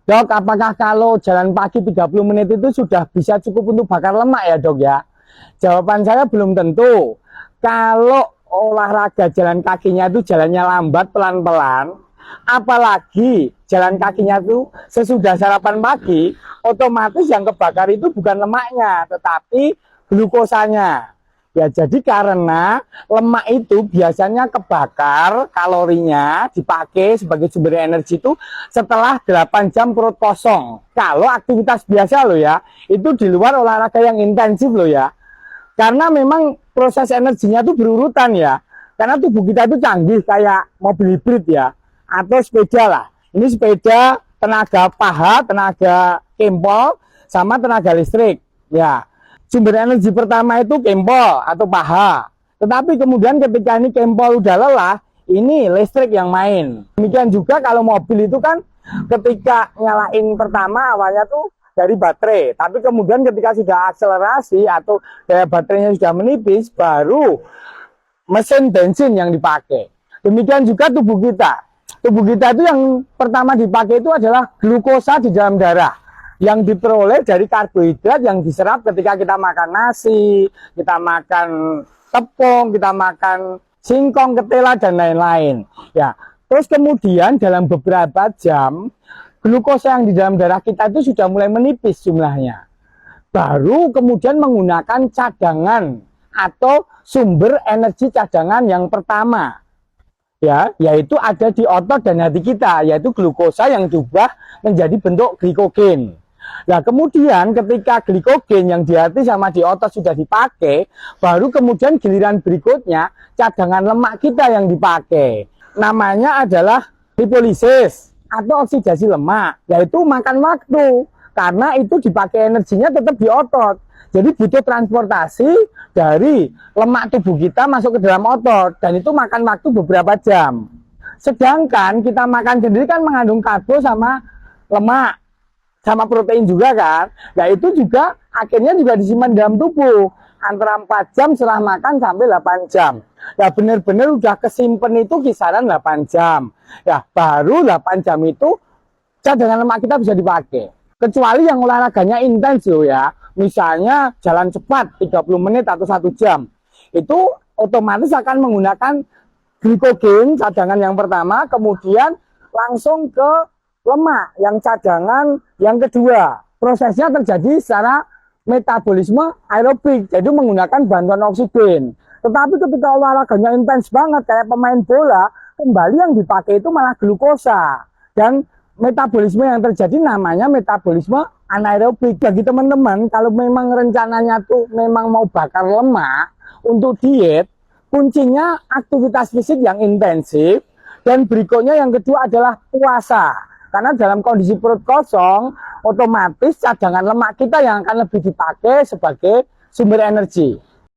Dok, apakah kalau jalan pagi 30 menit itu sudah bisa cukup untuk bakar lemak ya dok ya? Jawaban saya belum tentu. Kalau olahraga jalan kakinya itu jalannya lambat pelan-pelan, apalagi jalan kakinya itu sesudah sarapan pagi, otomatis yang kebakar itu bukan lemaknya, tetapi glukosanya. Ya, jadi karena lemak itu biasanya kebakar, kalorinya dipakai sebagai sumber energi itu setelah 8 jam perut kosong. Kalau aktivitas biasa loh ya, itu di luar olahraga yang intensif loh ya. Karena memang proses energinya itu berurutan ya. Karena tubuh kita itu canggih kayak mobil hibrid ya, atau sepeda lah. Ini sepeda tenaga paha, tenaga kempol, sama tenaga listrik ya. Sumber energi pertama itu kempol atau paha. Tetapi kemudian ketika ini kempol udah lelah, ini listrik yang main. Demikian juga kalau mobil itu kan ketika nyalain pertama awalnya tuh dari baterai. Tapi kemudian ketika sudah akselerasi atau daya baterainya sudah menipis, baru mesin bensin yang dipakai. Demikian juga tubuh kita. Tubuh kita itu yang pertama dipakai itu adalah glukosa di dalam darah, yang diperoleh dari karbohidrat yang diserap ketika kita makan nasi, kita makan tepung, kita makan singkong, ketela, dan lain-lain. Ya, terus kemudian dalam beberapa jam, glukosa yang di dalam darah kita itu sudah mulai menipis jumlahnya. Baru kemudian menggunakan cadangan atau sumber energi cadangan yang pertama. Ya, yaitu ada di otot dan hati kita, yaitu glukosa yang diubah menjadi bentuk glikogen. Nah, kemudian ketika glikogen yang di hati sama di otot sudah dipakai, baru kemudian giliran berikutnya cadangan lemak kita yang dipakai. Namanya adalah lipolisis atau oksidasi lemak, yaitu makan waktu. Karena itu dipakai energinya tetap di otot. Jadi butuh transportasi dari lemak tubuh kita masuk ke dalam otot, dan itu makan waktu beberapa jam. Sedangkan kita makan sendiri kan mengandung karbo sama lemak, sama protein juga kan. Nah itu juga akhirnya juga disimpan dalam tubuh antara 4 jam setelah makan sampai 8 jam. Nah benar-benar udah kesimpan itu kisaran 8 jam. Ya baru 8 jam itu cadangan lemak kita bisa dipakai. Kecuali yang olahraganya intens loh ya. Misalnya jalan cepat 30 menit atau 1 jam. Itu otomatis akan menggunakan glikogen cadangan yang pertama, kemudian langsung ke lemak yang cadangan yang kedua. Prosesnya terjadi secara metabolisme aerobik, jadi menggunakan bantuan oksigen. Tetapi ketika olahraganya intens banget kayak pemain bola, kembali yang dipakai itu malah glukosa, dan metabolisme yang terjadi namanya metabolisme anaerobik. Bagi teman-teman, kalau memang rencananya tuh memang mau bakar lemak untuk diet, kuncinya aktivitas fisik yang intensif, dan berikutnya yang kedua adalah puasa. Karena dalam kondisi perut kosong, otomatis cadangan lemak kita yang akan lebih dipakai sebagai sumber energi.